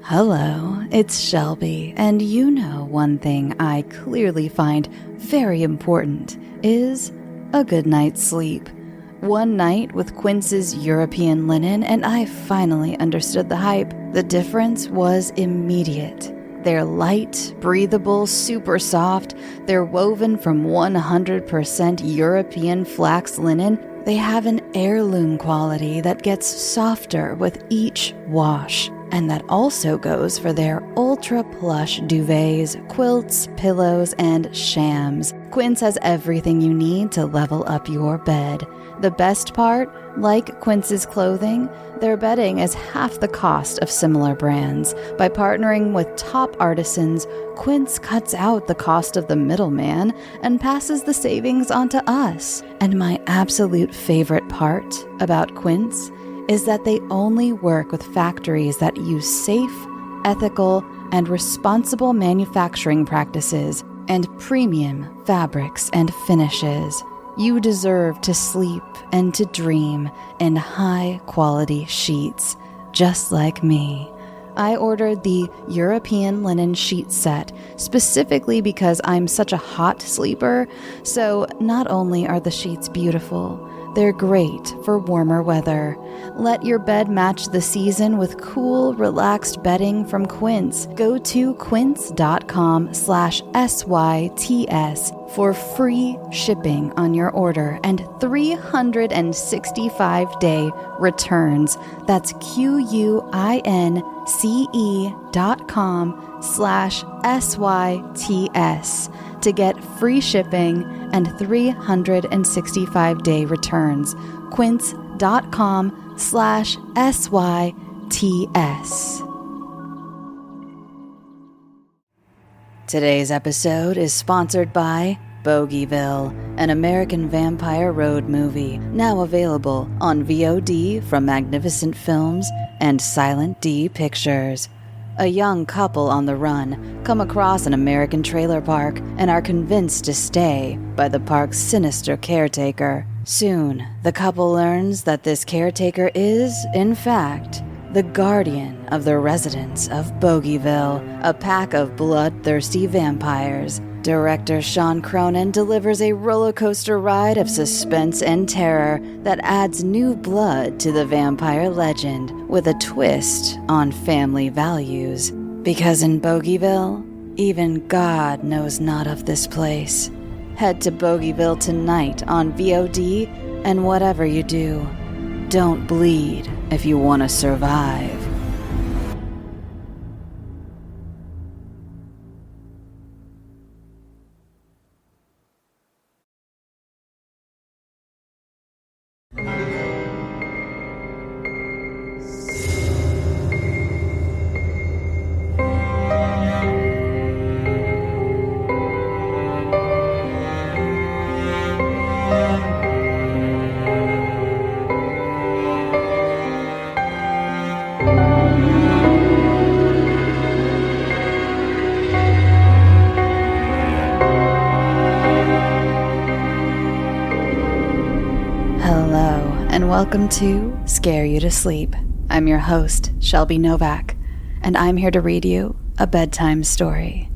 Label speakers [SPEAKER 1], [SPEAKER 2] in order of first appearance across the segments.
[SPEAKER 1] Hello, it's Shelby, and you know one thing I clearly find very important is a good night's sleep. One night with Quince's European linen, and I finally understood the hype. The difference was immediate. They're light, breathable, super soft. They're woven from 100% European flax linen. They have an heirloom quality that gets softer with each wash. And that also goes for their ultra plush duvets, quilts, pillows, and shams. Quince has everything you need to level up your bed. The best part, like Quince's clothing, their bedding is half the cost of similar brands. By partnering with top artisans, Quince cuts out the cost of the middleman and passes the savings on to us. And my absolute favorite part about Quince is that they only work with factories that use safe, ethical, and responsible manufacturing practices and premium fabrics and finishes. You deserve to sleep and to dream in high-quality sheets, just like me. I ordered the European linen sheet set specifically because I'm such a hot sleeper, so not only are the sheets beautiful, they're great for warmer weather. Let your bed match the season with cool, relaxed bedding from Quince. Go to quince.com/SYTS for free shipping on your order and 365-day returns. That's QUINCE.com/SYTS to get free shipping and 365-day returns. Quince.com/SYTS. Today's episode is sponsored by Bogeyville, an American vampire road movie, now available on VOD from Magnificent Films and Silent D Pictures. A young couple on the run come across an American trailer park and are convinced to stay by the park's sinister caretaker. Soon, the couple learns that this caretaker is, in fact, the guardian of the residents of Bogeyville, a pack of bloodthirsty vampires. Director Sean Cronin delivers a roller coaster ride of suspense and terror that adds new blood to the vampire legend with a twist on family values. Because in Bogeyville, even God knows not of this place. Head to Bogeyville tonight on VOD, and whatever you do, don't bleed if you want to survive. Welcome to Scare You to Sleep. I'm your host, Shelby Novak, and I'm here to read you a bedtime story.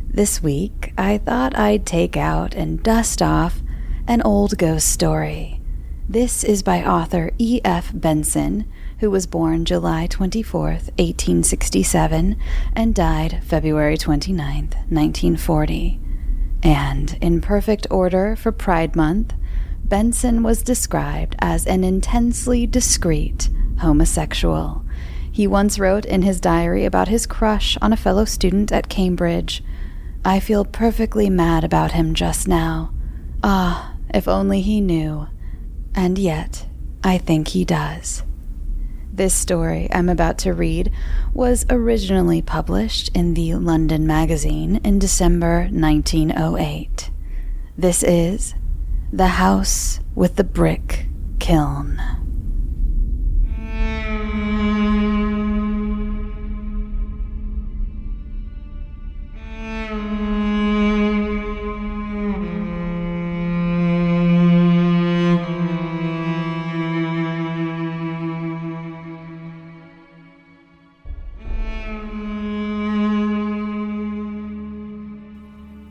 [SPEAKER 1] This week, I thought I'd take out and dust off an old ghost story. This is by author E.F. Benson, who was born July 24th, 1867, and died February 29th, 1940. And in perfect order for Pride Month, Benson was described as an intensely discreet homosexual. He once wrote in his diary about his crush on a fellow student at Cambridge, "I feel perfectly mad about him just now. Ah, if only he knew. And yet, I think he does." This story I'm about to read was originally published in the London Magazine in December 1908. This is The House with the Brick-Kiln.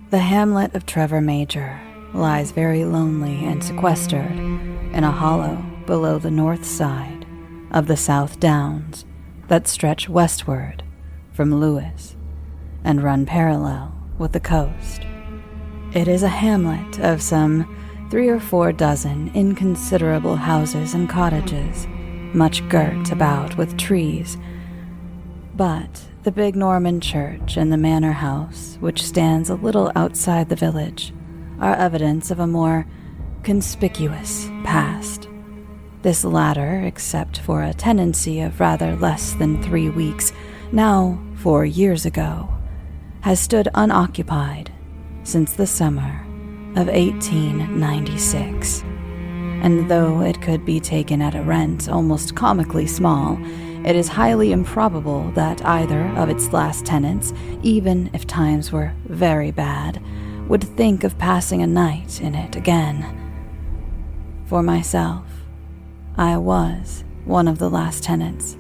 [SPEAKER 1] The hamlet of Trevor Major lies very lonely and sequestered in a hollow below the north side of the South Downs that stretch westward from Lewis and run parallel with the coast. It is a hamlet of some 3 or 4 dozen inconsiderable houses and cottages, much girt about with trees. But the big Norman church and the manor house, which stands a little outside the village, are evidence of a more conspicuous past. This latter, except for a tenancy of rather less than 3 weeks, now 4 years ago, has stood unoccupied since the summer of 1896. And though it could be taken at a rent almost comically small, it is highly improbable that either of its last tenants, even if times were very bad, would think of passing a night in it again. For myself, I was one of the last tenants.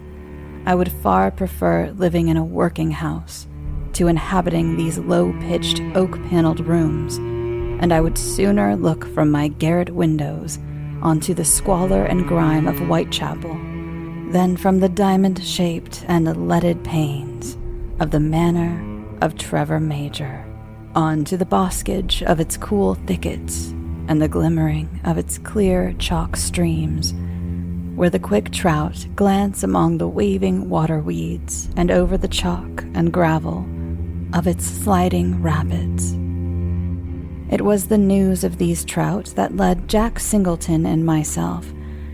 [SPEAKER 1] I would far prefer living in a working house to inhabiting these low-pitched, oak-paneled rooms, and I would sooner look from my garret windows onto the squalor and grime of Whitechapel than from the diamond-shaped and leaded panes of the manor of Trevor Major onto the boskage of its cool thickets and the glimmering of its clear chalk streams, where the quick trout glance among the waving water weeds and over the chalk and gravel of its sliding rapids. It was the news of these trout that led Jack Singleton and myself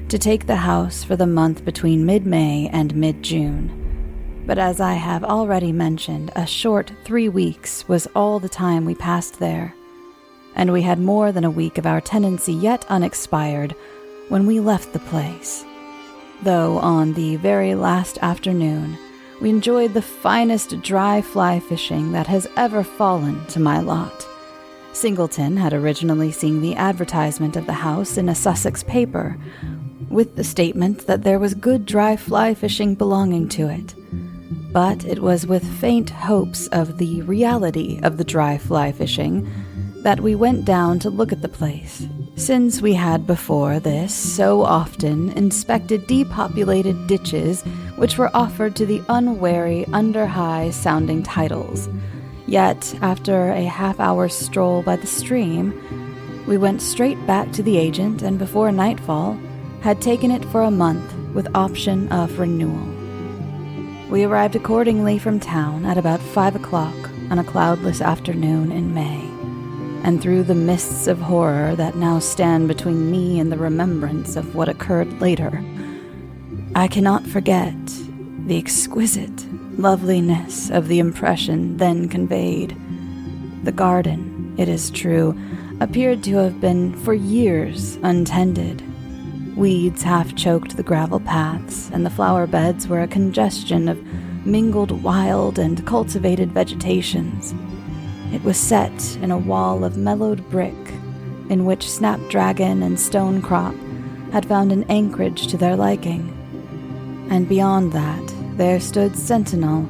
[SPEAKER 1] to take the house for the month between mid-May and mid-June. But as I have already mentioned, a short 3 weeks was all the time we passed there, and we had more than a week of our tenancy yet unexpired when we left the place. Though on the very last afternoon, we enjoyed the finest dry fly fishing that has ever fallen to my lot. Singleton had originally seen the advertisement of the house in a Sussex paper, with the statement that there was good dry fly fishing belonging to it. But it was with faint hopes of the reality of the dry fly fishing that we went down to look at the place, since we had before this so often inspected depopulated ditches which were offered to the unwary, under-high-sounding titles. Yet, after a half-hour's stroll by the stream, we went straight back to the agent and before nightfall had taken it for a month with option of renewal. We arrived accordingly from town at about 5 o'clock on a cloudless afternoon in May, and through the mists of horror that now stand between me and the remembrance of what occurred later, I cannot forget the exquisite loveliness of the impression then conveyed. The garden, it is true, appeared to have been for years untended. Weeds half choked the gravel paths, and the flower beds were a congestion of mingled wild and cultivated vegetations. It was set in a wall of mellowed brick, in which snapdragon and stonecrop had found an anchorage to their liking. And beyond that, there stood sentinel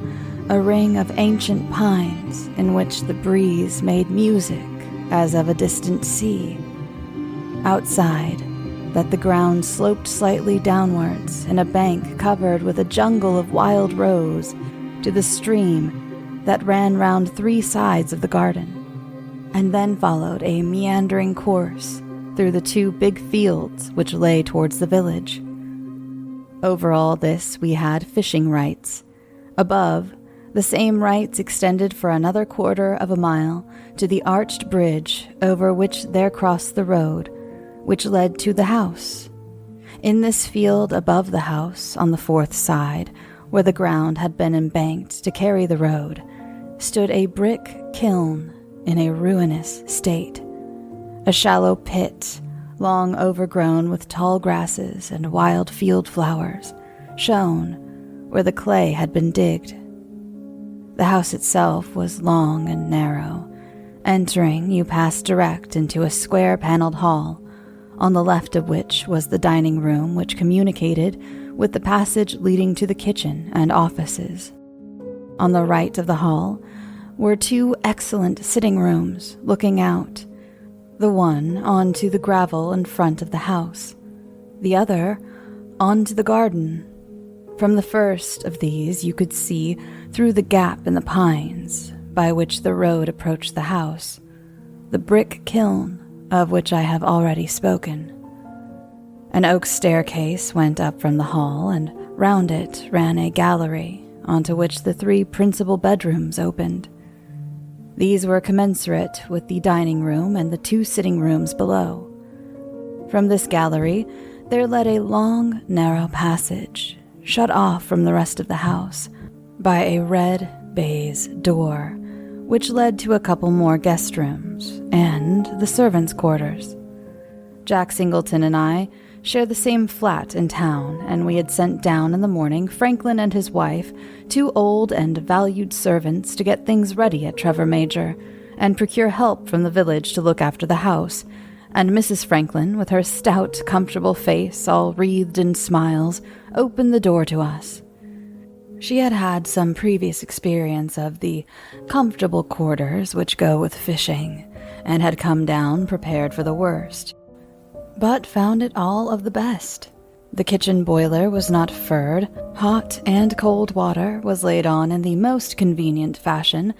[SPEAKER 1] a ring of ancient pines in which the breeze made music as of a distant sea. Outside, that the ground sloped slightly downwards in a bank covered with a jungle of wild rose to the stream that ran round 3 sides of the garden, and then followed a meandering course through the 2 big fields which lay towards the village. Over all this we had fishing rights. Above, the same rights extended for another 1/4 of a mile to the arched bridge over which there crossed the road, which led to the house. In this field above the house, on the 4th side, where the ground had been embanked to carry the road, stood a brick-kiln in a ruinous state. A shallow pit, long overgrown with tall grasses and wild field flowers, shone where the clay had been digged. The house itself was long and narrow. Entering, you passed direct into a square-paneled hall, on the left of which was the dining room which communicated with the passage leading to the kitchen and offices. On the right of the hall were 2 excellent sitting rooms looking out, the one onto the gravel in front of the house, the other onto the garden. From the first of these you could see through the gap in the pines by which the road approached the house, the Brick-Kiln of which I have already spoken. An oak staircase went up from the hall, and round it ran a gallery onto which the 3 principal bedrooms opened. These were commensurate with the dining room and the 2 sitting rooms below. From this gallery there led a long, narrow passage, shut off from the rest of the house by a red baize door, which led to a couple more guest rooms and the servants' quarters. Jack Singleton and I share the same flat in town, and we had sent down in the morning Franklin and his wife, 2 old and valued servants, to get things ready at Trevor Major and procure help from the village to look after the house, and Mrs. Franklin, with her stout, comfortable face all wreathed in smiles, opened the door to us. She had had some previous experience of the comfortable quarters which go with fishing, and had come down prepared for the worst, but found it all of the best. The kitchen boiler was not furred, hot and cold water was laid on in the most convenient fashion,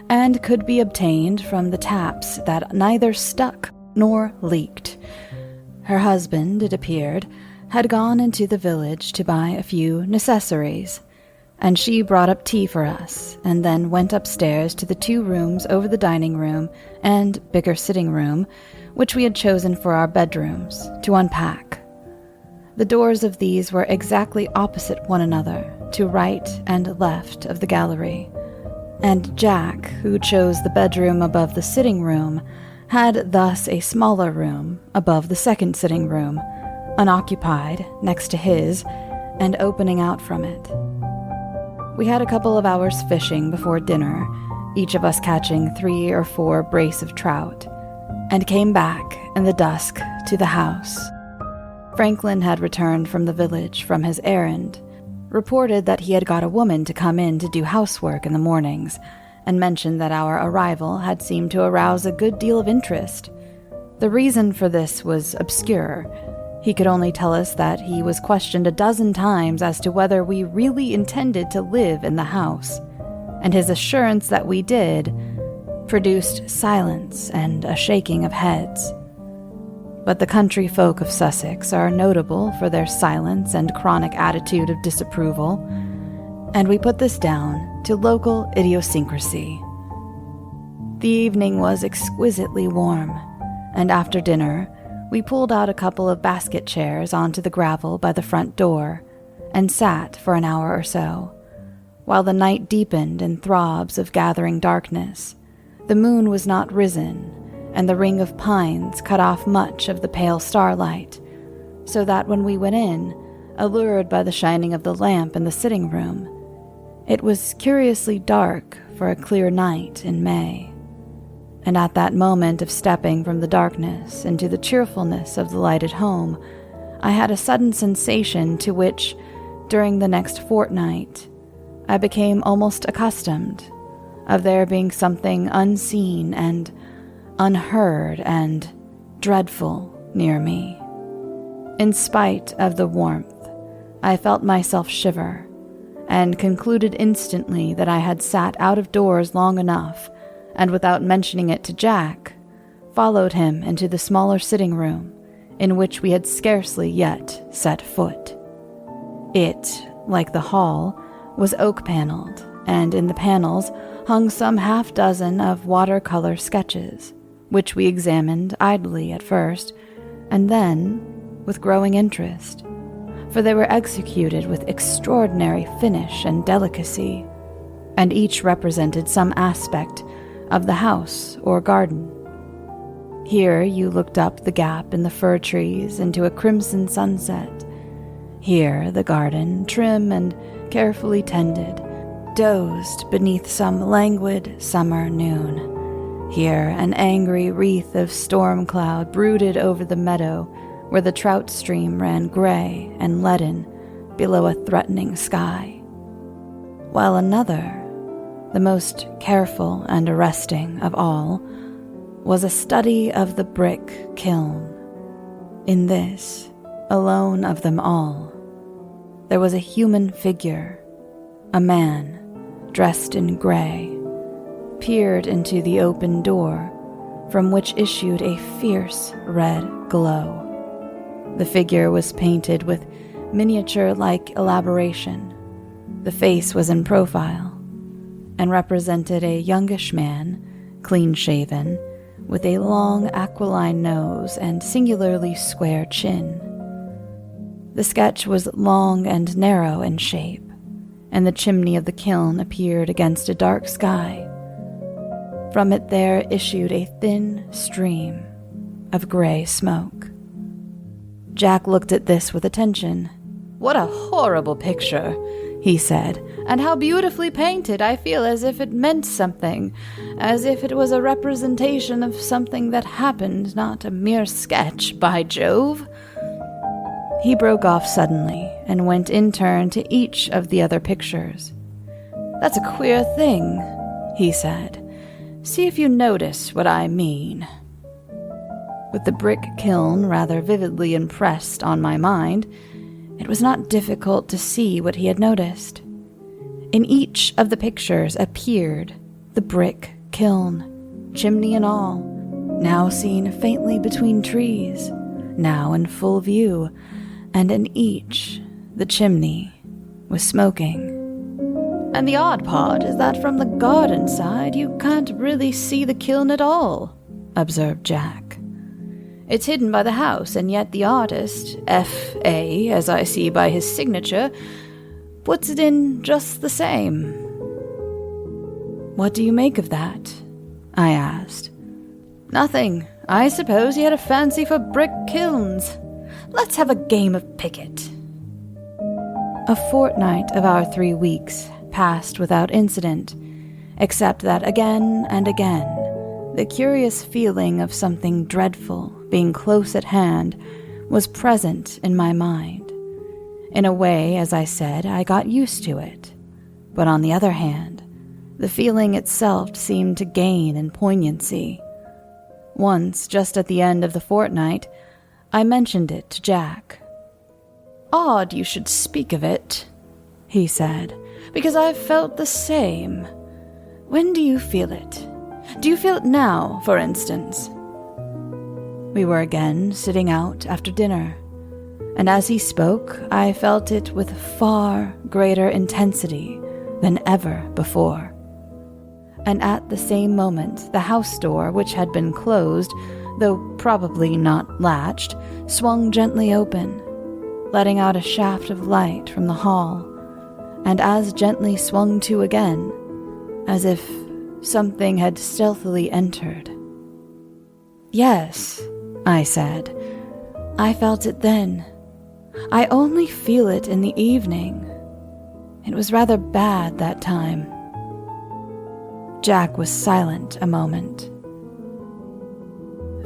[SPEAKER 1] and could be obtained from the taps that neither stuck nor leaked. Her husband, it appeared, had gone into the village to buy a few necessaries, and she brought up tea for us, and then went upstairs to the 2 rooms over the dining room and bigger sitting room, which we had chosen for our bedrooms, to unpack. The doors of these were exactly opposite one another, to right and left of the gallery, and Jack, who chose the bedroom above the sitting room, had thus a smaller room above the second sitting room, unoccupied next to his, and opening out from it. We had a couple of hours fishing before dinner, each of us catching 3 or 4 brace of trout, and came back in the dusk to the house. Franklin had returned from the village from his errand, reported that he had got a woman to come in to do housework in the mornings, and mentioned that our arrival had seemed to arouse a good deal of interest. The reason for this was obscure. He could only tell us that he was questioned a dozen times as to whether we really intended to live in the house, and his assurance that we did produced silence and a shaking of heads. But the country folk of Sussex are notable for their silence and chronic attitude of disapproval, and we put this down to local idiosyncrasy. The evening was exquisitely warm, and after dinner, we pulled out a couple of basket chairs onto the gravel by the front door and sat for an hour or so, while the night deepened in throbs of gathering darkness. The moon was not risen, and the ring of pines cut off much of the pale starlight, so that when we went in, allured by the shining of the lamp in the sitting room, it was curiously dark for a clear night in May. And at that moment of stepping from the darkness into the cheerfulness of the lighted home, I had a sudden sensation to which, during the next fortnight, I became almost accustomed, of there being something unseen and unheard and dreadful near me. In spite of the warmth, I felt myself shiver, and concluded instantly that I had sat out of doors long enough, and without mentioning it to Jack, followed him into the smaller sitting room, in which we had scarcely yet set foot. It, like the hall, was oak-paneled, and in the panels hung some 6 of watercolor sketches, which we examined idly at first, and then with growing interest, for they were executed with extraordinary finish and delicacy, and each represented some aspect of the house or garden. Here you looked up the gap in the fir trees into a crimson sunset. Here the garden, trim and carefully tended, dozed beneath some languid summer noon. Here an angry wreath of storm cloud brooded over the meadow where the trout stream ran gray and leaden below a threatening sky, while another, the most careful and arresting of all, was a study of the Brick-Kiln. In this, alone of them all, there was a human figure, a man, dressed in gray, peered into the open door, from which issued a fierce red glow. The figure was painted with miniature-like elaboration. The face was in profile, and represented a youngish man, clean-shaven, with a long aquiline nose and singularly square chin. The sketch was long and narrow in shape, and the chimney of the kiln appeared against a dark sky. From it there issued a thin stream of gray smoke. Jack looked at this with attention. "What a horrible picture," he said, "and how beautifully painted. I feel as if it meant something, as if it was a representation of something that happened, not a mere sketch, by Jove." He broke off suddenly and went in turn to each of the other pictures. "That's a queer thing," he said. "See if you notice what I mean." With the Brick-Kiln rather vividly impressed on my mind, it was not difficult to see what he had noticed. In each of the pictures appeared the Brick-Kiln, chimney and all, now seen faintly between trees, now in full view, and in each the chimney was smoking. "And the odd part is that from the garden side you can't really see the kiln at all," observed Jack. "It's hidden by the house, and yet the artist, F.A., as I see by his signature, puts it in just the same." "What do you make of that?" I asked. "Nothing. I suppose he had a fancy for brick kilns. Let's have a game of picket." A fortnight of our 3 weeks passed without incident, except that again and again the curious feeling of something dreadful being close at hand was present in my mind. In a way, as I said, I got used to it. But on the other hand, the feeling itself seemed to gain in poignancy. Once, just at the end of the fortnight, I mentioned it to Jack. "Odd you should speak of it," he said, "because I've felt the same. When do you feel it? Do you feel it now, for instance?" We were again sitting out after dinner, and as he spoke, I felt it with far greater intensity than ever before. And at the same moment, the house door, which had been closed, though probably not latched, swung gently open, letting out a shaft of light from the hall, and as gently swung to again, as if something had stealthily entered. "Yes," I said, "I felt it then. I only feel it in the evening. It was rather bad that time." Jack was silent a moment.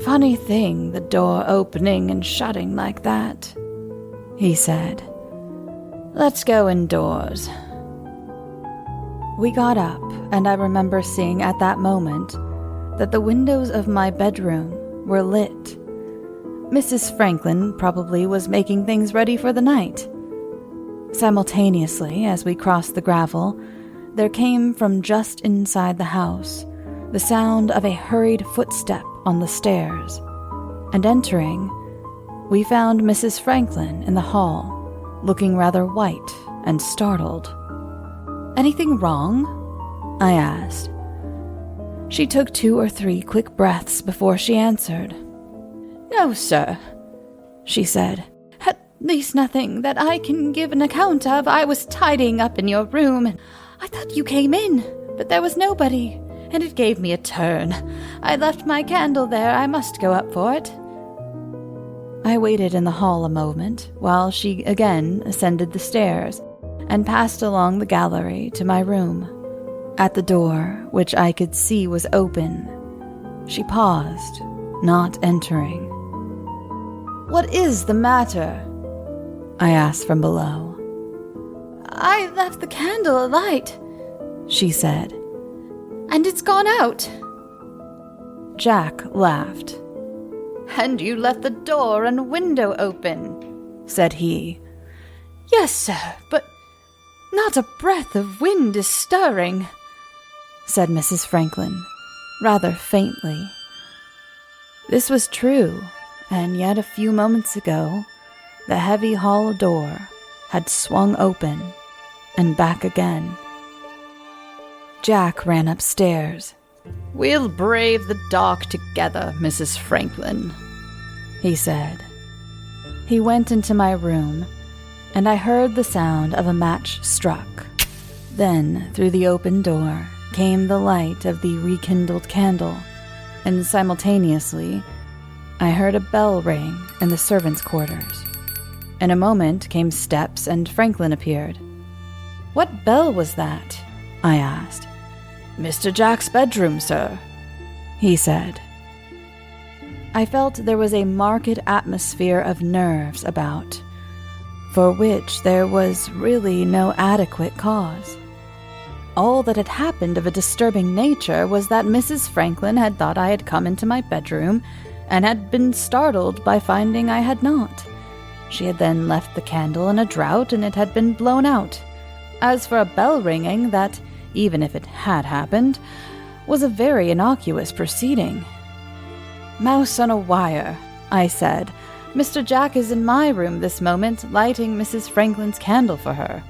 [SPEAKER 1] "Funny thing, the door opening and shutting like that," he said. "Let's go indoors." We got up, and I remember seeing at that moment that the windows of my bedroom were lit. Mrs. Franklin probably was making things ready for the night. Simultaneously, as we crossed the gravel, there came from just inside the house the sound of a hurried footstep on the stairs, and entering, we found Mrs. Franklin in the hall, looking rather white and startled. "Anything wrong?" I asked. She took 2 or 3 quick breaths before she answered. "No, sir," she said. "At least nothing that I can give an account of. I was tidying up in your room, and I thought you came in, but there was nobody, and it gave me a turn. I left my candle there. I must go up for it." I waited in the hall a moment while she again ascended the stairs and passed along the gallery to my room. At the door, which I could see was open, she paused, not entering. "What is the matter?" I asked from below. "I left the candle alight," she said,
[SPEAKER 2] And it's gone out."
[SPEAKER 1] Jack laughed. "And you left the door and window open," said he.
[SPEAKER 2] "Yes, sir, but not a breath of wind is stirring,"
[SPEAKER 1] said Mrs. Franklin, rather faintly. This was true, and yet a few moments ago, the heavy hall door had swung open and back again. Jack ran upstairs. "We'll brave the dark together, Mrs. Franklin," he said. He went into my room, and I heard the sound of a match struck. Then, through the open door, came the light of the rekindled candle, and simultaneously, I heard a bell ring in the servants' quarters. In a moment came steps, and Franklin appeared. "What bell was that?" I asked. "Mr. Jack's bedroom, sir," he said. I felt there was a marked atmosphere of nerves about, for which there was really no adequate cause. All that had happened of a disturbing nature was that Mrs. Franklin had thought I had come into my bedroom and had been startled by finding I had not. She had then left the candle in a draught and it had been blown out. As for a bell ringing, that, even if it had happened, was a very innocuous proceeding. "Mouse on a wire," I said. "Mr. Jack is in my room this moment, lighting Mrs. Franklin's candle for her."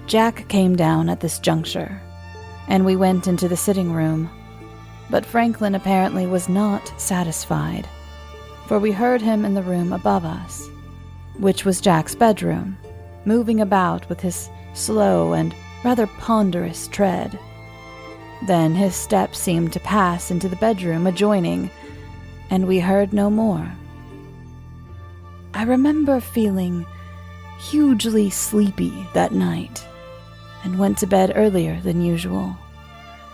[SPEAKER 1] Jack came down at this juncture, and we went into the sitting room. But Franklin apparently was not satisfied, for we heard him in the room above us, which was Jack's bedroom, moving about with his slow and rather ponderous tread. Then his steps seemed to pass into the bedroom adjoining, and we heard no more. I remember feeling hugely sleepy that night, and went to bed earlier than usual,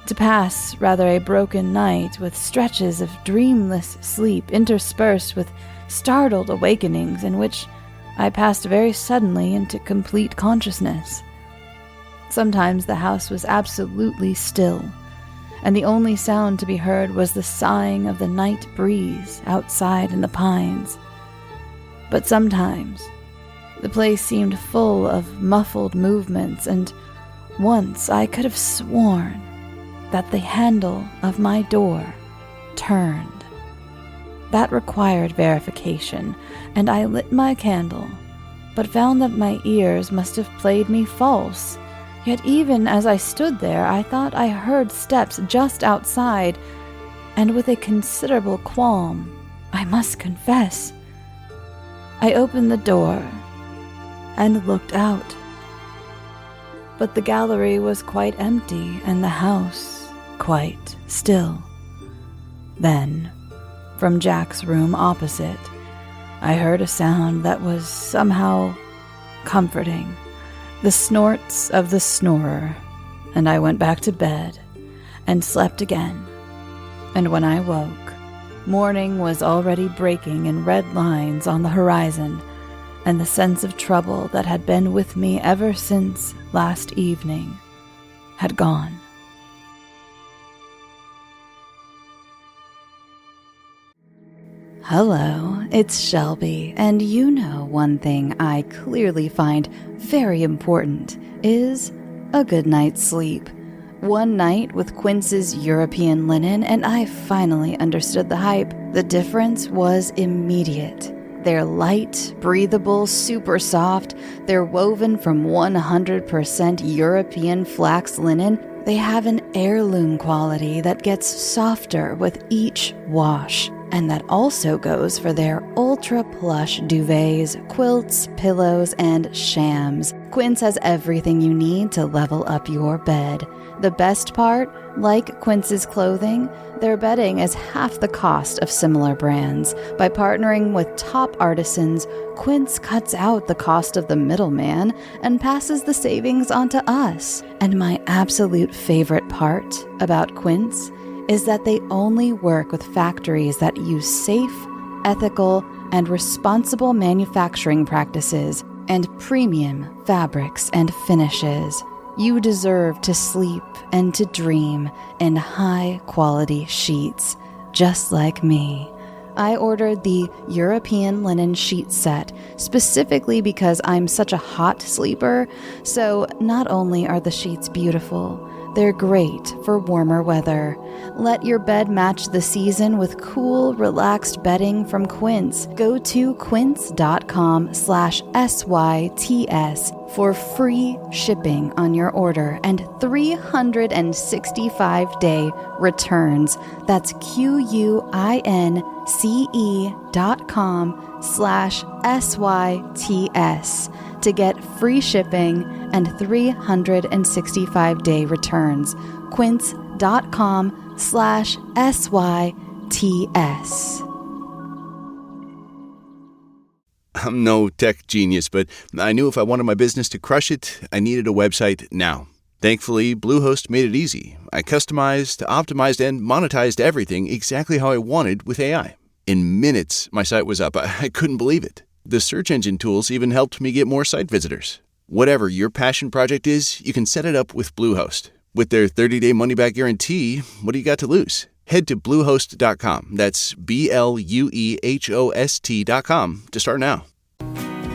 [SPEAKER 1] to pass rather a broken night with stretches of dreamless sleep interspersed with startled awakenings in which I passed very suddenly into complete consciousness. Sometimes the house was absolutely still, and the only sound to be heard was the sighing of the night breeze outside in the pines. But sometimes the place seemed full of muffled movements, and once I could have sworn that the handle of my door turned. That required verification, and I lit my candle, but found that my ears must have played me false. Yet even as I stood there, I thought I heard steps just outside, and with a considerable qualm, I must confess, I opened the door and looked out. But the gallery was quite empty and the house quite still. Then, from Jack's room opposite, I heard a sound that was somehow comforting, the snorts of the snorer, and I went back to bed and slept again. And when I woke, morning was already breaking in red lines on the horizon, and the sense of trouble that had been with me ever since last evening had gone. Hello, it's Shelby, and you know one thing I clearly find very important is a good night's sleep. One night with Quince's European linen, and I finally understood the hype. The difference was immediate. They're light, breathable, super soft. They're woven from 100% European flax linen. They have an heirloom quality that gets softer with each wash. And that also goes for their ultra-plush duvets, quilts, pillows, and shams. Quince has everything you need to level up your bed. The best part, like Quince's clothing, their bedding is half the cost of similar brands. By partnering with top artisans, Quince cuts out the cost of the middleman and passes the savings on to us. And my absolute favorite part about Quince is that they only work with factories that use safe, ethical, and responsible manufacturing practices and premium fabrics and finishes. You deserve to sleep and to dream in high-quality sheets, just like me. I ordered the European linen sheet set specifically because I'm such a hot sleeper, so not only are the sheets beautiful, they're great for warmer weather. Let your bed match the season with cool, relaxed bedding from Quince. Go to quince.com/SYTS for free shipping on your order and 365-day returns. That's QUINCE.com/SYTS to get free shipping and 365-day returns. Quince.com/SYTS.
[SPEAKER 3] I'm no tech genius, but I knew if I wanted my business to crush it, I needed a website now. Thankfully, Bluehost made it easy. I customized, optimized, and monetized everything exactly how I wanted with AI. In minutes, my site was up. I couldn't believe it. The search engine tools even helped me get more site visitors. Whatever your passion project is, you can set it up with Bluehost. With their 30-day money-back guarantee, what do you got to lose? Head to Bluehost.com. That's BLUEHOST.com to start now.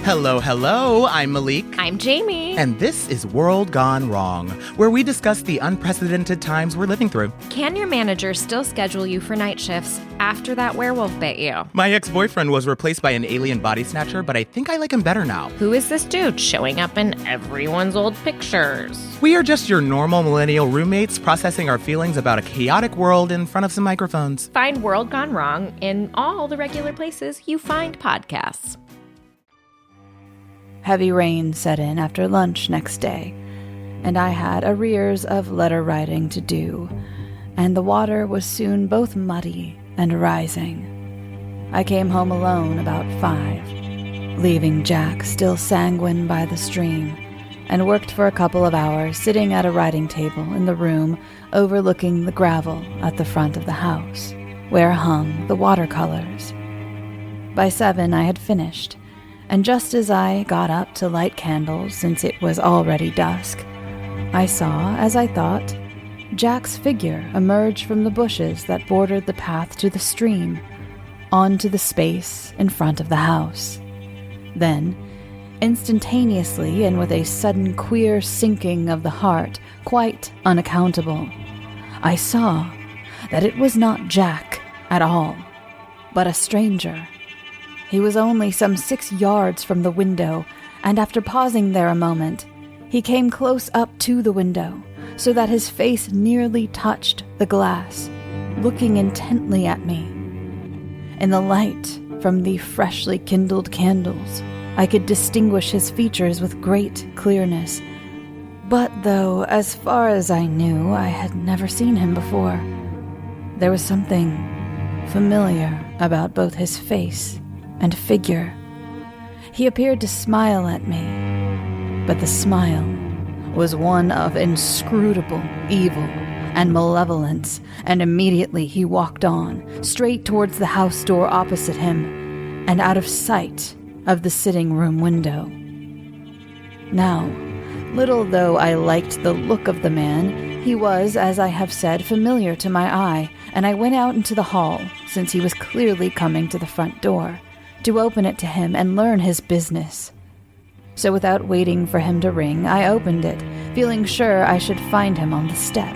[SPEAKER 4] Hello, I'm Malik.
[SPEAKER 5] I'm Jamie.
[SPEAKER 4] And this is World Gone Wrong, where we discuss the unprecedented times we're living through.
[SPEAKER 5] Can your manager still schedule you for night shifts after that werewolf bit you?
[SPEAKER 4] My ex-boyfriend was replaced by an alien body snatcher, but I think I like him better now.
[SPEAKER 5] Who is this dude showing up in everyone's old pictures?
[SPEAKER 4] We are just your normal millennial roommates processing our feelings about a chaotic world in front of some microphones.
[SPEAKER 5] Find World Gone Wrong in all the regular places you find podcasts.
[SPEAKER 1] Heavy rain set in after lunch next day, and I had arrears of letter writing to do, and the water was soon both muddy and rising. I came home alone about 5, leaving Jack still sanguine by the stream, and worked for a couple of hours sitting at a writing table in the room overlooking the gravel at the front of the house, where hung the watercolors. By 7 I had finished, and just as I got up to light candles, since it was already dusk, I saw, as I thought, Jack's figure emerge from the bushes that bordered the path to the stream, onto the space in front of the house. Then, instantaneously and with a sudden queer sinking of the heart, quite unaccountable, I saw that it was not Jack at all, but a stranger. He was only some 6 yards from the window, and after pausing there a moment, he came close up to the window, so that his face nearly touched the glass, looking intently at me. In the light from the freshly kindled candles, I could distinguish his features with great clearness, but though, as far as I knew, I had never seen him before, there was something familiar about both his face and figure. He appeared to smile at me, but the smile was one of inscrutable evil and malevolence, and immediately he walked on, straight towards the house door opposite him, and out of sight of the sitting room window. Now, little though I liked the look of the man, he was, as I have said, familiar to my eye, and I went out into the hall, since he was clearly coming to the front door, to open it to him and learn his business. So without waiting for him to ring, I opened it, feeling sure I should find him on the step.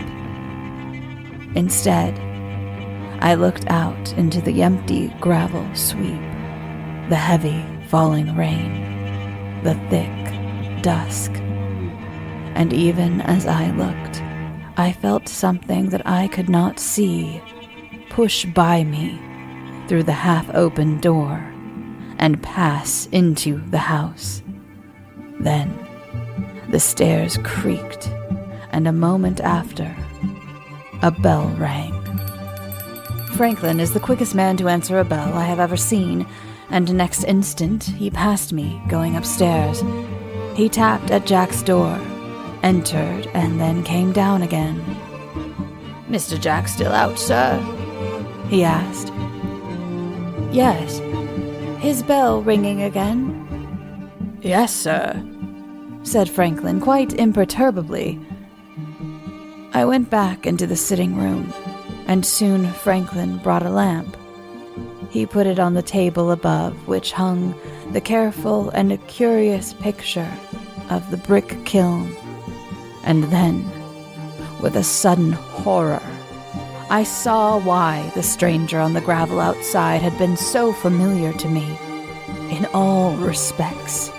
[SPEAKER 1] Instead, I looked out into the empty gravel sweep, the heavy falling rain, the thick dusk. And even as I looked, I felt something that I could not see push by me through the half-open door and pass into the house. Then the stairs creaked, and a moment after, a bell rang. Franklin is the quickest man to answer a bell I have ever seen, and next instant he passed me going upstairs. He tapped at Jack's door, entered, and then came down again. "Mr. Jack still out, sir?" he asked. "Yes. His bell ringing again?" "Yes, sir," said Franklin quite imperturbably. I went back into the sitting room, and soon Franklin brought a lamp. He put it on the table above, which hung the careful and curious picture of the Brick-Kiln. And then, with a sudden horror, I saw why the stranger on the gravel outside had been so familiar to me. In all respects,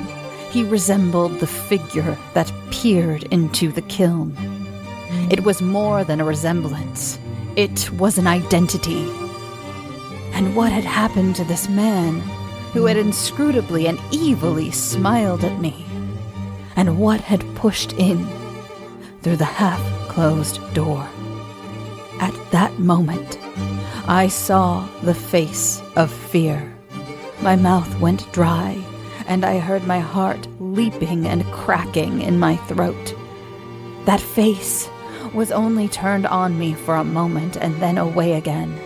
[SPEAKER 1] he resembled the figure that peered into the kiln. It was more than a resemblance. It was an identity. And what had happened to this man who had inscrutably and evilly smiled at me? And what had pushed in through the half-closed door? At that moment, I saw the face of fear. My mouth went dry, and I heard my heart leaping and cracking in my throat. That face was only turned on me for a moment and then away again.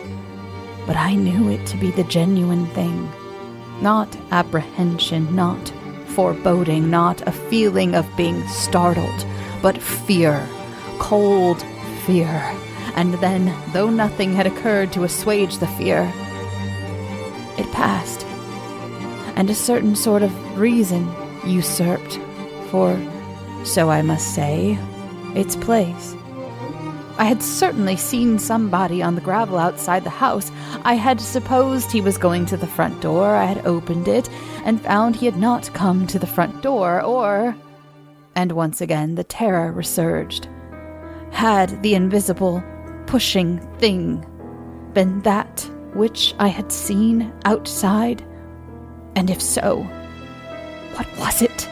[SPEAKER 1] But I knew it to be the genuine thing. Not apprehension, not foreboding, not a feeling of being startled, but fear, cold fear. And then, though nothing had occurred to assuage the fear, it passed, and a certain sort of reason usurped, for, so I must say, its place. I had certainly seen somebody on the gravel outside the house. I had supposed he was going to the front door. I had opened it and found he had not come to the front door, or... And once again the terror resurged. Had the invisible, pushing thing been that which I had seen outside? And if so, what was it?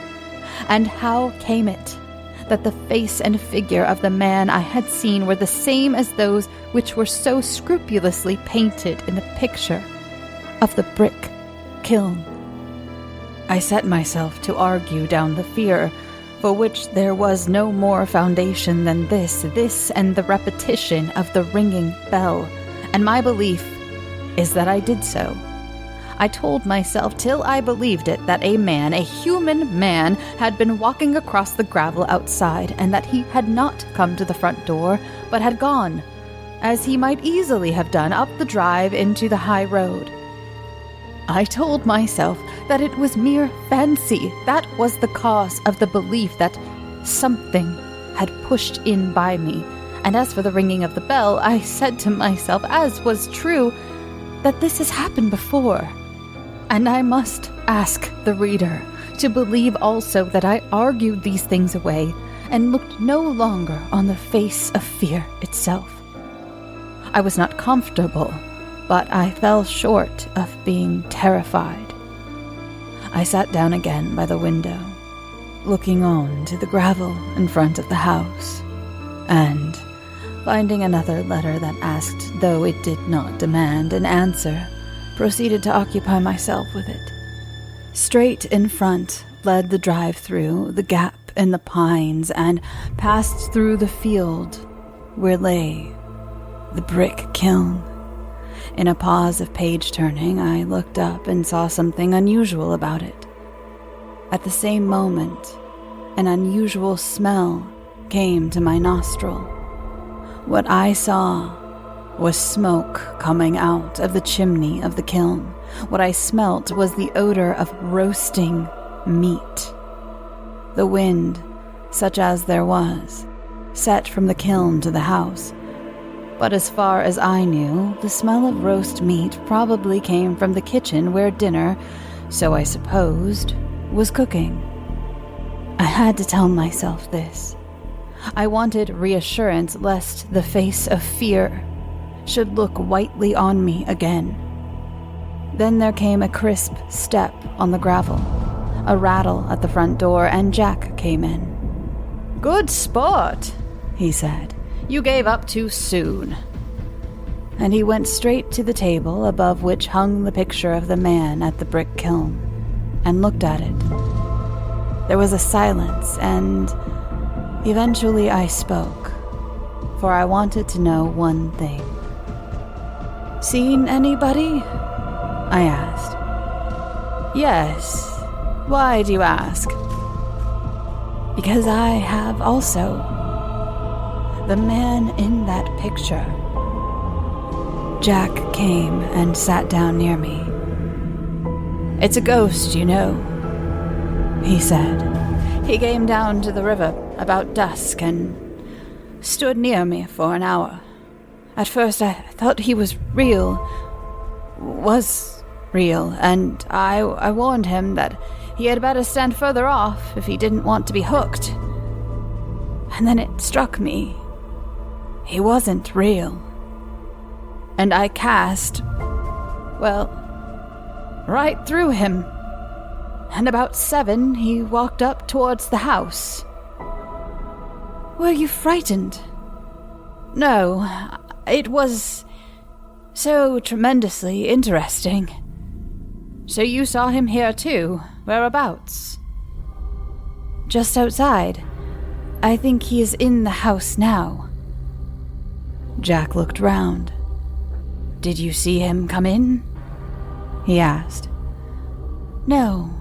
[SPEAKER 1] And how came it that the face and figure of the man I had seen were the same as those which were so scrupulously painted in the picture of the Brick-Kiln? I set myself to argue down the fear, for which there was no more foundation than this and the repetition of the ringing bell, and my belief is that I did so. I told myself till I believed it that a man, a human man, had been walking across the gravel outside, and that he had not come to the front door, but had gone, as he might easily have done, up the drive into the high road. I told myself that it was mere fancy. That was the cause of the belief that something had pushed in by me. And as for the ringing of the bell, I said to myself, as was true, that this has happened before. And I must ask the reader to believe also that I argued these things away and looked no longer on the face of fear itself. I was not comfortable, but I fell short of being terrified. I sat down again by the window, looking on to the gravel in front of the house, and, finding another letter that asked, though it did not demand, an answer, proceeded to occupy myself with it. Straight in front led the drive through the gap in the pines and passed through the field where lay the Brick-Kiln. In a pause of page-turning, I looked up and saw something unusual about it. At the same moment, an unusual smell came to my nostril. What I saw was smoke coming out of the chimney of the kiln. What I smelt was the odor of roasting meat. The wind, such as there was, set from the kiln to the house. But as far as I knew, the smell of roast meat probably came from the kitchen where dinner, so I supposed, was cooking. I had to tell myself this. I wanted reassurance lest the face of fear should look whitely on me again. Then there came a crisp step on the gravel, a rattle at the front door, and Jack came in. "Good sport," he said. "You gave up too soon." And he went straight to the table above which hung the picture of the man at the Brick-Kiln, and looked at it. There was a silence, and eventually I spoke, for I wanted to know one thing. "Seen anybody?" I asked. "Yes. Why do you ask?"
[SPEAKER 2] because I have also. The man in that picture.
[SPEAKER 1] Jack came and sat down near me.
[SPEAKER 2] It's a ghost, you know, he said. He came down to the river about dusk and stood near me for an hour. At first I thought he was real, and I warned him that he had better stand further off if he didn't want to be hooked. And then it struck me. He wasn't real. And I cast, right through him. And about 7, he walked up towards the house.
[SPEAKER 1] Were you frightened?
[SPEAKER 2] No, it was so tremendously interesting. So you saw him here too? Whereabouts?
[SPEAKER 1] Just outside. I think he is in the house now.
[SPEAKER 2] Jack looked round. Did you see him come in? He asked.
[SPEAKER 1] No,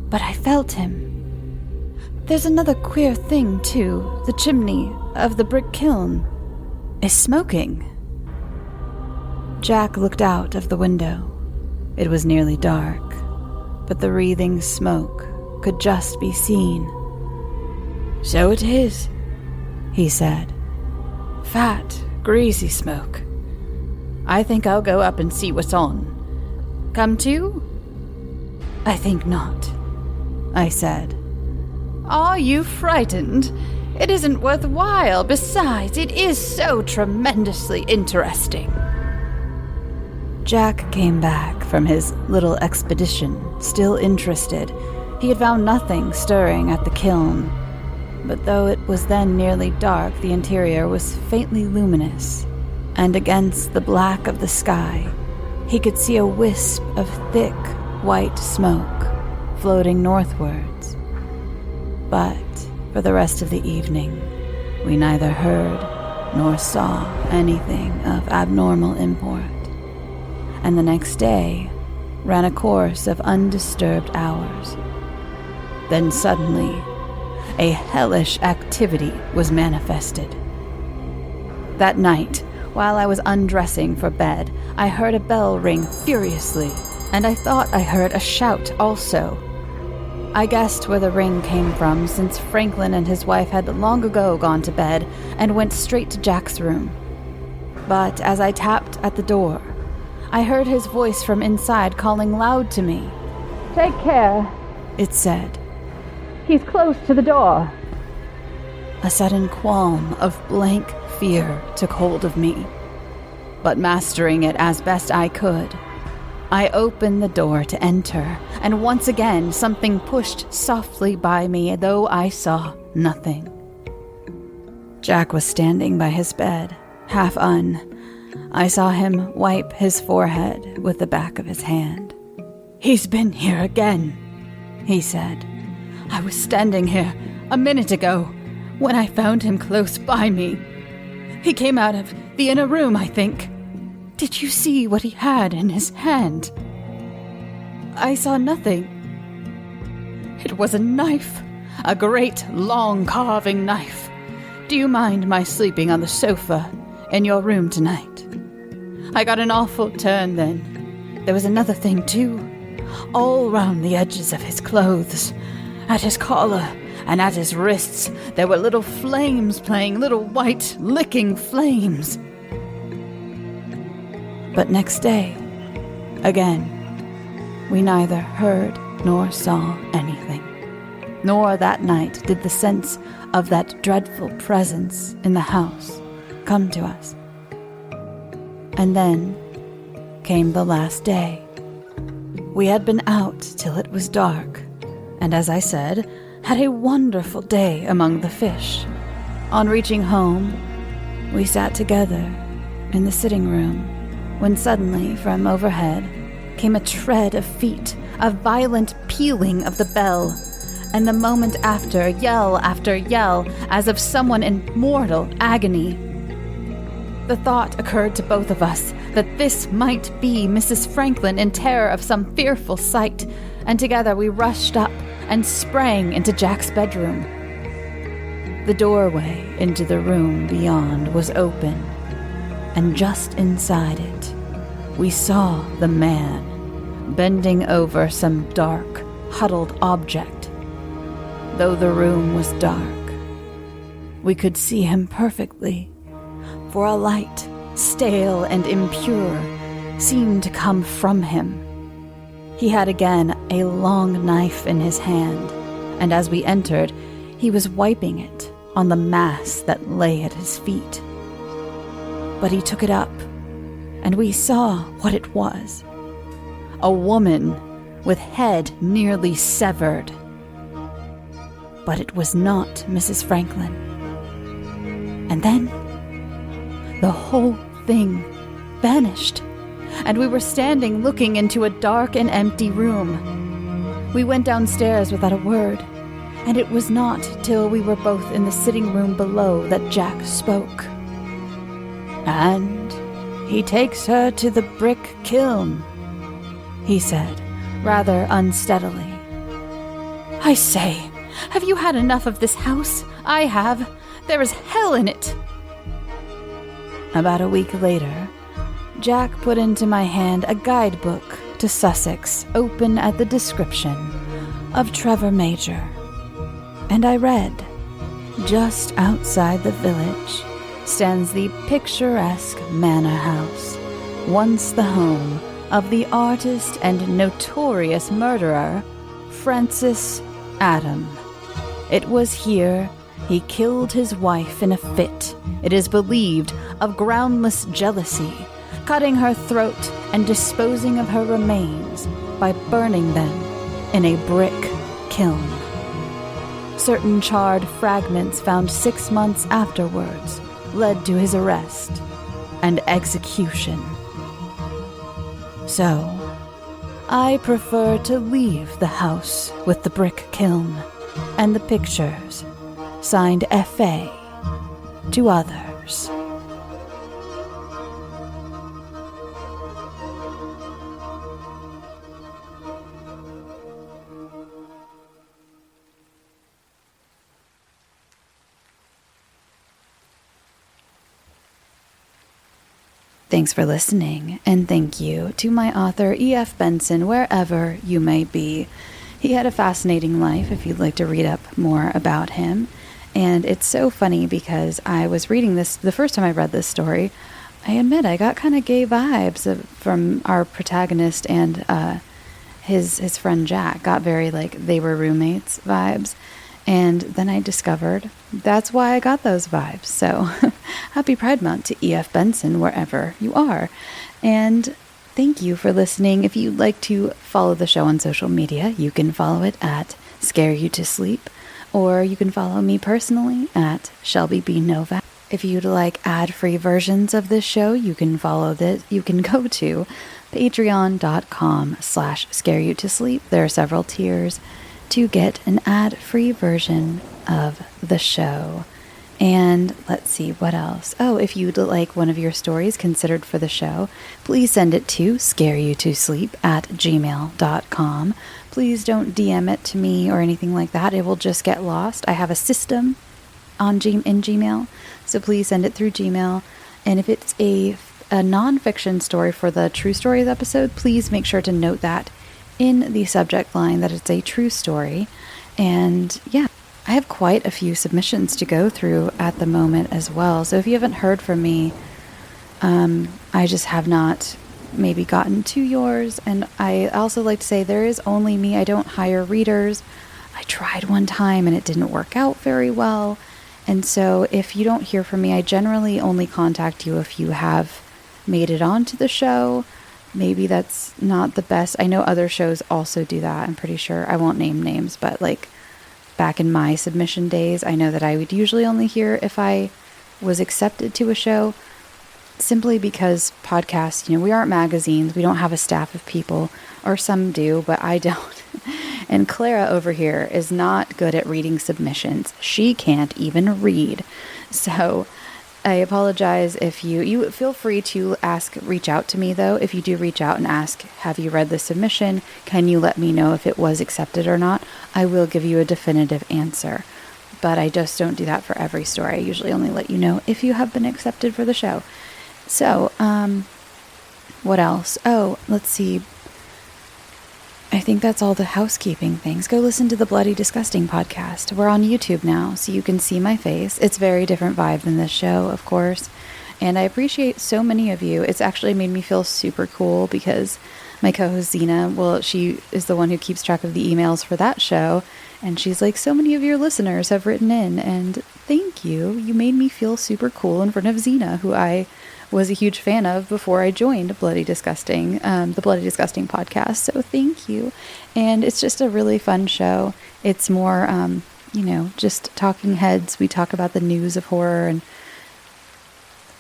[SPEAKER 1] but I felt him. There's another queer thing, too. The chimney of the Brick-Kiln is smoking.
[SPEAKER 2] Jack looked out of the window. It was nearly dark, but the wreathing smoke could just be seen. So it is, he said. Fat, greasy smoke. I think I'll go up and see what's on. Come too? I think not, I said. Are you frightened? It isn't worthwhile. Besides, it is so tremendously interesting. Jack came back from his little expedition, still interested. He had found nothing stirring at the kiln, but though it was then nearly dark, the interior was faintly luminous, and against the black of the sky, he could see a wisp of thick, white smoke floating northwards. But for the rest of the evening, we neither heard nor saw anything of abnormal import, and the next day ran a course of undisturbed hours. Then suddenly, a hellish activity was manifested. That night, while I was undressing for bed, I heard a bell ring furiously, and I thought I heard a shout also. I guessed where the ring came from, since Franklin and his wife had long ago gone to bed and went straight to Jack's room. But as I tapped at the door, I heard his voice from inside calling loud to me. "Take care," it said. "He's close to the door." A sudden qualm of blank fear took hold of me, but mastering it as best I could, I opened the door to enter, and once again something pushed softly by me, though I saw nothing. Jack was standing by his bed, half I saw him wipe his forehead with the back of his hand. "He's been here again," he said. "I was standing here a minute ago when I found him close by me. He came out of the inner room, I think. Did you see what he had in his hand?" "I saw nothing." "It was a knife, a great long carving knife. Do you mind my sleeping on the sofa in your room tonight? I got an awful turn then. There was another thing too. All round the edges of his clothes, at his collar and at his wrists, there were little flames playing, little white licking flames." But next day, again, we neither heard nor saw anything. Nor that night did the sense of that dreadful presence in the house come to us. And then came the last day. We had been out till it was dark, and as I said, had a wonderful day among the fish. On reaching home, we sat together in the sitting room, when suddenly, from overhead, came a tread of feet, a violent pealing of the bell, and the moment after yell, as of someone in mortal agony. The thought occurred to both of us that this might be Mrs. Franklin in terror of some fearful sight, and together we rushed up and sprang into Jack's bedroom. The doorway into the room beyond was open, and just inside it, we saw the man bending over some dark, huddled object. Though the room was dark, we could see him perfectly, for a light, stale and impure, seemed to come from him. He had again a long knife in his hand, and as we entered, he was wiping it on the mass that lay at his feet. But he took it up, and we saw what it was. A woman with head nearly severed. But it was not Mrs. Franklin. And then, the whole thing vanished, and we were standing looking into a dark and empty room. We went downstairs without a word, and it was not till we were both in the sitting room below that Jack spoke. "And he takes her to the Brick-Kiln," he said, rather unsteadily. "I say, have you had enough of this house? I have. There is hell in it." About a week later, Jack put into my hand a guidebook to Sussex, open at the description of Trevor Major. And I read, just outside the village stands the picturesque manor house, once the home of the artist and notorious murderer, Francis Adam. It was here he killed his wife in a fit, it is believed, of groundless jealousy, cutting her throat and disposing of her remains by burning them in a brick kiln. Certain charred fragments found 6 months afterwards led to his arrest and execution. So, I prefer to leave the house with the brick kiln and the pictures, signed F.A., to others.
[SPEAKER 1] Thanks for listening, and thank you to my author, E.F. Benson, wherever you may be. He had a fascinating life if you'd like to read up more about him. And it's so funny because I was reading this, the first time I read this story, I admit I got kind of gay vibes from our protagonist and his friend Jack. Got very like they were roommates vibes. And then I discovered that's why I got those vibes. So happy Pride Month to E.F. Benson, wherever you are. And thank you for listening. If you'd like to follow the show on social media, you can follow it at scareyoutosleep, or you can follow me personally at Shelby B. Novak. If you'd like ad-free versions of this show, you can follow this. You can go to patreon.com/scareyoutosleep. There are several tiers to get an ad-free version of the show. And let's see, what else? Oh, if you'd like one of your stories considered for the show, please send it to scareyoutosleep@gmail.com. Please don't DM it to me or anything like that. It will just get lost. I have a system in Gmail, so please send it through Gmail. And if it's a non-fiction story for the True Stories episode, please make sure to note that in the subject line that it's a true story. And yeah, I have quite a few submissions to go through at the moment as well. So if you haven't heard from me, I just have not maybe gotten to yours. And I also like to say there is only me. I don't hire readers. I tried one time and it didn't work out very well. And so if you don't hear from me, I generally only contact you if you have made it onto the show. Maybe that's not the best. I know other shows also do that. I'm pretty sure. I won't name names, but like back in my submission days, I know that I would usually only hear if I was accepted to a show, simply because podcasts, we aren't magazines. We don't have a staff of people, or some do, but I don't. And Clara over here is not good at reading submissions. She can't even read. So I apologize if you feel free to reach out to me though. If you do reach out and ask, have you read the submission? Can you let me know if it was accepted or not? I will give you a definitive answer.
[SPEAKER 2] but I just don't do that for every story. I usually only let you know if you have been accepted for the show. So, what else? Oh, let's see. I think that's all the housekeeping things. Go listen to the Bloody Disgusting podcast. We're on YouTube now, so you can see my face. It's a very different vibe than this show, of course. And I appreciate so many of you. It's actually made me feel super cool because my co-host Zena, well, she is the one who keeps track of the emails for that show. And she's like, so many of your listeners have written in, and thank you. You made me feel super cool in front of Zena, who I was a huge fan of before I joined Bloody Disgusting, the Bloody Disgusting podcast. So thank you. And it's just a really fun show. It's more, just talking heads. We talk about the news of horror and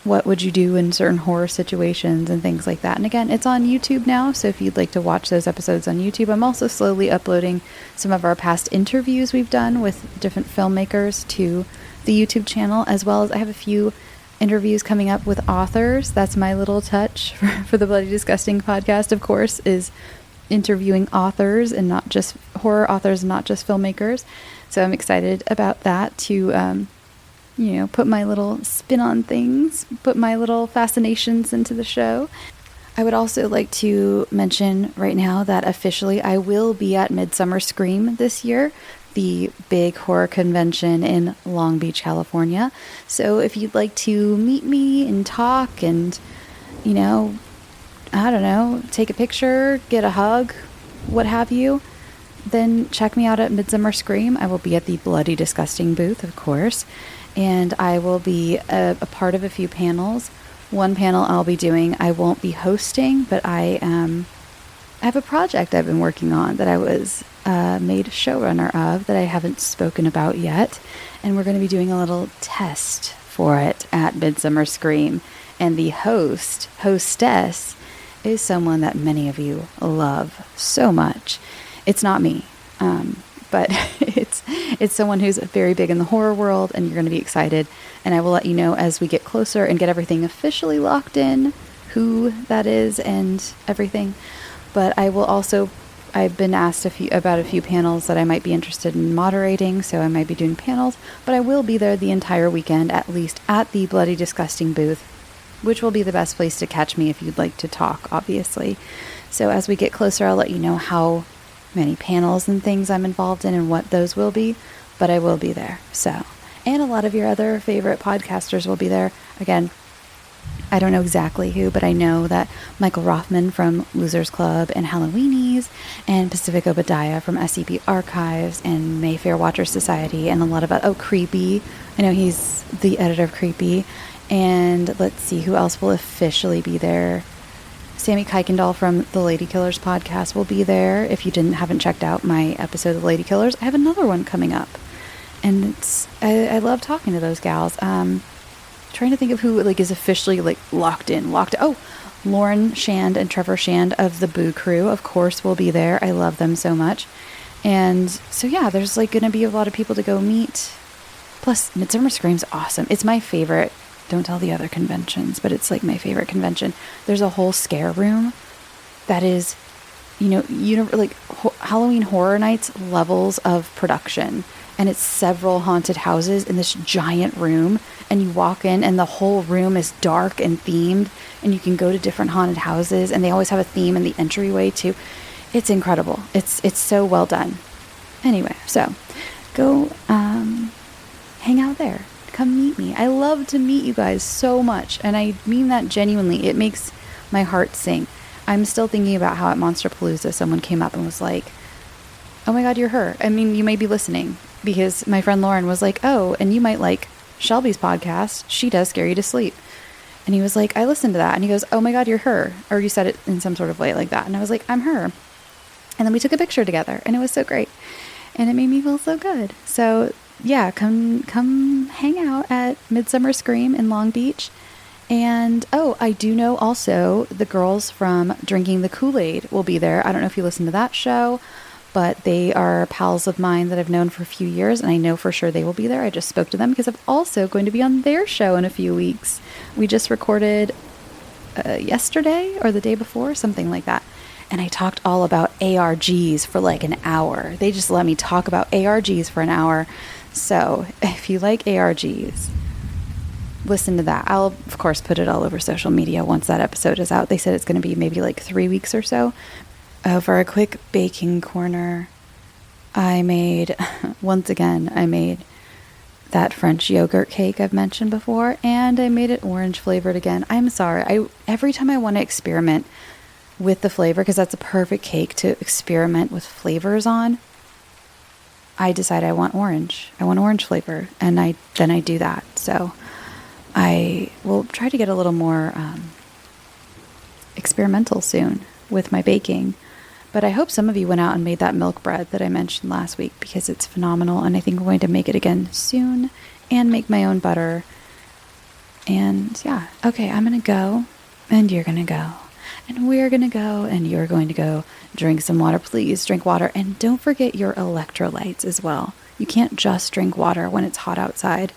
[SPEAKER 2] what would you do in certain horror situations and things like that. And again, it's on YouTube now, so if you'd like to watch those episodes on YouTube, I'm also slowly uploading some of our past interviews we've done with different filmmakers to the YouTube channel, as well as I have a few interviews coming up with authors. That's my little touch for the Bloody Disgusting podcast, of course, is interviewing authors and not just horror authors, not just filmmakers. So I'm excited about that to, put my little spin on things, put my little fascinations into the show. I would also like to mention right now that officially I will be at Midsummer Scream this year, the big horror convention in Long Beach, California. So if you'd like to meet me and talk and, take a picture, get a hug, what have you, then check me out at Midsummer Scream. I will be at the Bloody Disgusting booth, of course, and I will be a part of a few panels. One panel I'll be doing, I won't be hosting, but I have a project I've been working on that I was made showrunner of that I haven't spoken about yet, and we're going to be doing a little test for it at Midsummer Scream. And the hostess, is someone that many of you love so much. It's not me, but it's someone who's very big in the horror world, and you're going to be excited. And I will let you know as we get closer and get everything officially locked in, who that is and everything. But I will also, I've been asked about a few panels that I might be interested in moderating, so I might be doing panels, but I will be there the entire weekend, at least at the Bloody Disgusting booth, which will be the best place to catch me if you'd like to talk, obviously. So as we get closer, I'll let you know how many panels and things I'm involved in and what those will be, but I will be there. So, and a lot of your other favorite podcasters will be there. Again, I don't know exactly who, but I know that Michael Rothman from Losers Club and Halloweenies, and Pacific Obadiah from SCP Archives and Mayfair Watcher Society, and a lot of Creepy. I know he's the editor of Creepy. And let's see who else will officially be there. Sammy Kuykendall from the Lady Killers podcast will be there. If you haven't checked out my episode of Lady Killers, I have another one coming up. And I love talking to those gals. Trying to think of who is officially locked in. Oh, Lauren Shand and Trevor Shand of the Boo Crew, of course, will be there. I love them so much. And so yeah, there's going to be a lot of people to go meet. Plus, Midsummer Scream's awesome. It's my favorite. Don't tell the other conventions, but it's my favorite convention. There's a whole scare room that is, Halloween Horror Nights levels of production. And it's several haunted houses in this giant room. And you walk in and the whole room is dark and themed. And you can go to different haunted houses. And they always have a theme in the entryway too. It's incredible. It's so well done. Anyway, so go hang out there. Come meet me. I love to meet you guys so much. And I mean that genuinely. It makes my heart sing. I'm still thinking about how at Monsterpalooza someone came up and was like, oh my God, you're her. I mean, you may be listening. Because my friend Lauren was like, oh, and you might like Shelby's podcast. She does Scare You to Sleep. And he was like, I listened to that. And he goes, oh my God, you're her. Or you said it in some sort of way like that. And I was like, I'm her. And then we took a picture together. And it was so great. And it made me feel so good. So yeah, come hang out at Midsummer Scream in Long Beach. And oh, I do know also the girls from Drinking the Kool-Aid will be there. I don't know if you listen to that show, but they are pals of mine that I've known for a few years, and I know for sure they will be there. I just spoke to them because I'm also going to be on their show in a few weeks. We just recorded yesterday or the day before, something like that. And I talked all about ARGs for an hour. They just let me talk about ARGs for an hour.
[SPEAKER 1] So if you like ARGs, listen to that. I'll, of course, put it all over social media once that episode is out. They said it's going to be maybe like 3 weeks or so. For a quick baking corner, I made that French yogurt cake I've mentioned before, and I made it orange flavored again. I'm sorry. Every time I want to experiment with the flavor, because that's a perfect cake to experiment with flavors on, I decide I want orange. I want orange flavor, and then I do that. So I will try to get a little more experimental soon with my baking. But I hope some of you went out and made that milk bread that I mentioned last week, because it's phenomenal, and I think I'm going to make it again soon and make my own butter. And yeah, okay, I'm going to go, and you're going to go, and we're going to go, and you're going to go drink some water. Please drink water, and don't forget your electrolytes as well. You can't just drink water when it's hot outside.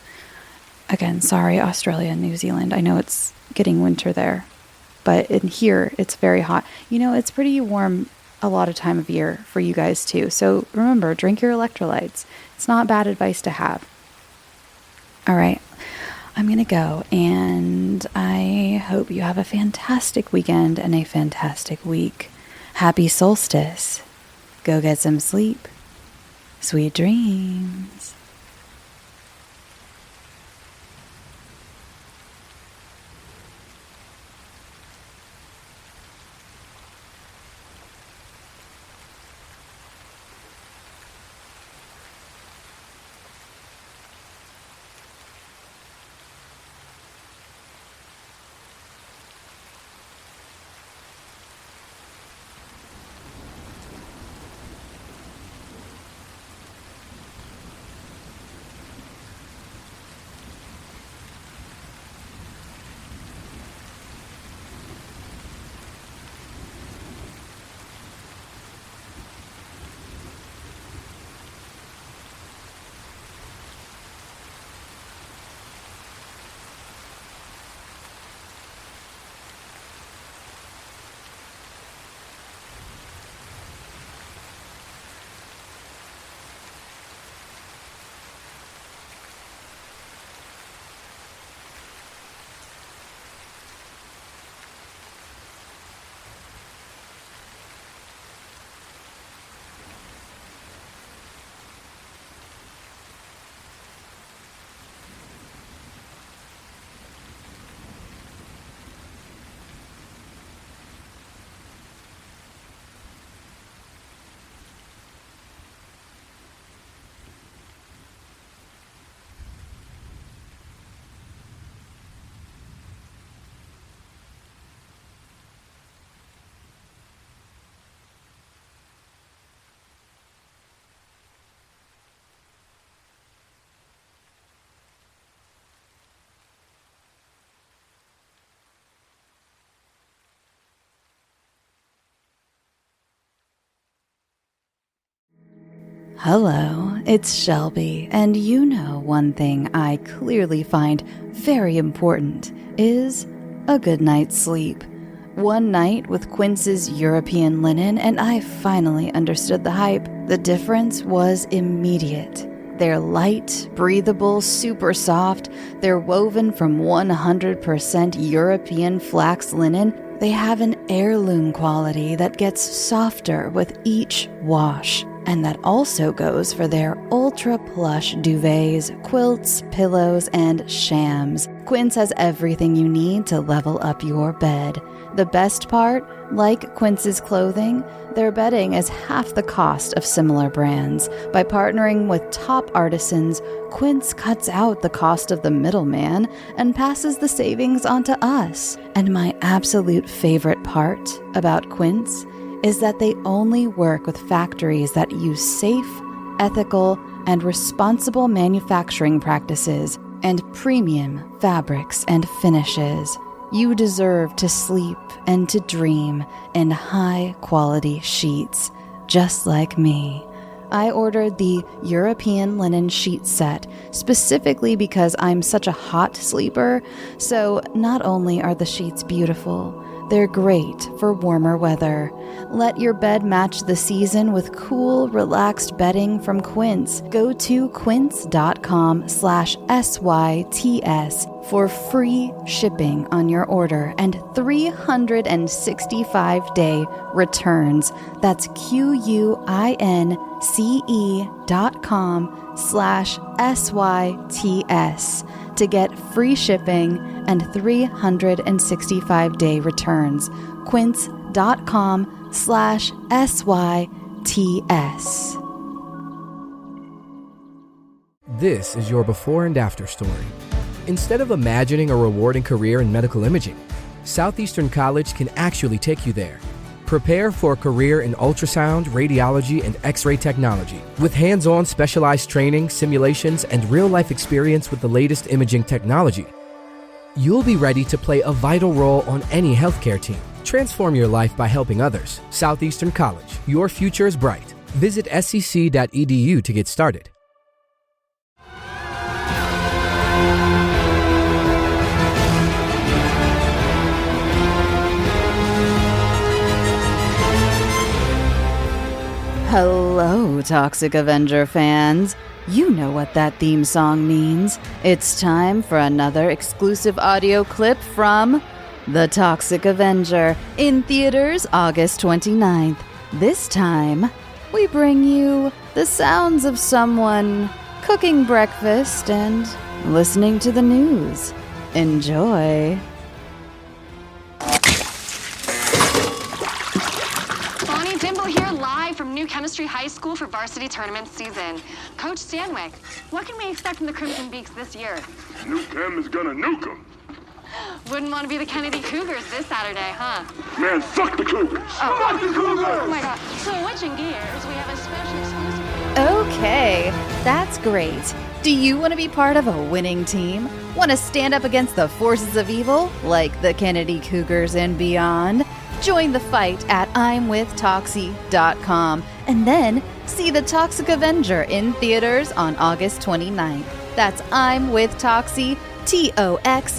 [SPEAKER 1] Again, sorry, Australia and New Zealand. I know it's getting winter there, but in here it's very hot. You know, it's pretty warm a lot of time of year for you guys too. So remember, drink your electrolytes. It's not bad advice to have. All right, I'm going to go, and I hope you have a fantastic weekend and a fantastic week. Happy solstice. Go get some sleep. Sweet dreams. Hello, it's Shelby, and you know one thing I clearly find very important is a good night's sleep. One night with Quince's European linen, and I finally understood the hype. The difference was immediate. They're light, breathable, super soft. They're woven from 100% European flax linen. They have an heirloom quality that gets softer with each wash. And that also goes for their ultra plush duvets, quilts, pillows, and shams. Quince has everything you need to level up your bed. The best part, like Quince's clothing, their bedding is half the cost of similar brands. By partnering with top artisans, Quince cuts out the cost of the middleman and passes the savings on to us. And my absolute favorite part about Quince is that they only work with factories that use safe, ethical, and responsible manufacturing practices and premium fabrics and finishes. You deserve to sleep and to dream in high-quality sheets, just like me. I ordered the European linen sheet set specifically because I'm such a hot sleeper, so not only are the sheets beautiful, They're great for warmer weather. Let your bed match the season with cool, relaxed bedding from Quince. Go to quince.com/SYTS for free shipping on your order and 365-day returns. That's QUINCE.com/SYTS to get free shipping and 365-day returns. Quince.com/SYTS.
[SPEAKER 6] This is your before and after story. Instead of imagining a rewarding career in medical imaging, Southeastern College can actually take you there. Prepare for a career in ultrasound, radiology, and X-ray technology. With hands-on specialized training, simulations, and real-life experience with the latest imaging technology, you'll be ready to play a vital role on any healthcare team. Transform your life by helping others. Southeastern College. Your future is bright. Visit scc.edu to get started.
[SPEAKER 1] Hello, Toxic Avenger fans. You know what that theme song means. It's time for another exclusive audio clip from The Toxic Avenger in theaters August 29th. This time, we bring you the sounds of someone cooking breakfast and listening to the news. Enjoy.
[SPEAKER 7] From New Chemistry High School for varsity tournament season. Coach Stanwyck, what can we expect from the Crimson Beaks this year?
[SPEAKER 8] New Chem is gonna nuke them.
[SPEAKER 7] Wouldn't want to be the Kennedy Cougars this Saturday, huh?
[SPEAKER 8] Man, fuck the Cougars!
[SPEAKER 7] Oh.
[SPEAKER 8] Fuck the Cougars!
[SPEAKER 7] Oh my God. Switching gears, we have a special exclusive.
[SPEAKER 1] Okay, that's great. Do you want to be part of a winning team? Want to stand up against the forces of evil, like the Kennedy Cougars and beyond? Join the fight at I'mWithToxie.com and then see The Toxic Avenger in theaters on August 29th. That's I'mWithToxie, TOXIE.com.